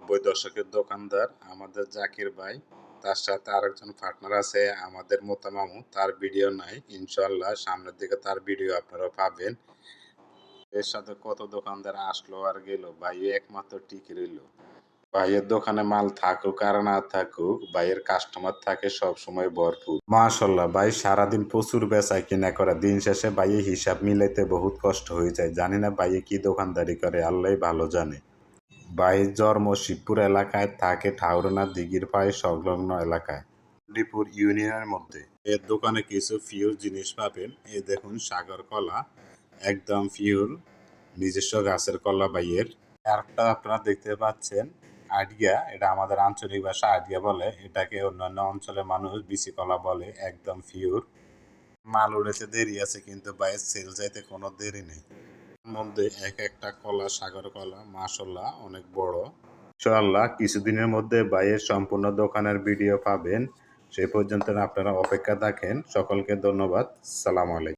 90 দশকের দোকানদার আমাদের জাকির ভাই। তার সাথে আরেকজন পার্টনার আছে আমাদের মোতা মামু। তার ভিডিও নাই, ইনশাল্লাহ সামনের দিকে তার ভিডিও আপনারা পাবেন। এর সাথে কত দোকানদার আসলো আর গেল, ভাই একমাত্র টিকে রইল। ভাইয়ের দোকানে মাল থাকুক আর না থাকুক, ভাইয়ের কাস্টমার থাকে সব সময় ভরপুর। মাশাল্লাহ, ভাই সারাদিন প্রচুর বেচা কিনা করে, দিন শেষে ভাইয়ের হিসাব মিলাইতে বহুত কষ্ট হয়ে যায়। জানি না ভাইয়ে কি দোকানদারি করে, আল্লাহই ভালো জানে। ভাইয়ের জন্ম শিবপুর এলাকায়, থাকে ঠাউরনা দিঘির পাড়ে সংলগ্ন এলাকায়, ডিপুর ইউনিয়নের মধ্যে। এর দোকানে কিছু পিওর জিনিস পাবেন। এই দেখুন সাগর কলা, একদম পিওর নিজস্ব গাছের কলা ভাইয়ের। আরেকটা আপনারা দেখতে পাচ্ছেন আডিয়া, এটা আমাদের আঞ্চলিক ভাষা আডিয়া বলে, এটাকে অন্যান্য অঞ্চলের মানুষ বিচি কলা বলে, একদম পিওর। মাল উড়েছে, দেরি আছে, কিন্তু ভাইয়ের সেল যাইতে কোনো দেরি নেই। মধ্যে এক একটা কলা সাগর কলা মাশাআল্লাহ অনেক বড়। ইনশাআল্লাহ কিছুদিনের মধ্যে ভাইয়ের সম্পূর্ণ দোকানের ভিডিও পাবেন। সেই পর্যন্ত আপনারা অপেক্ষা থাকেন। সকলকে ধন্যবাদ। সালাম আলাইকুম।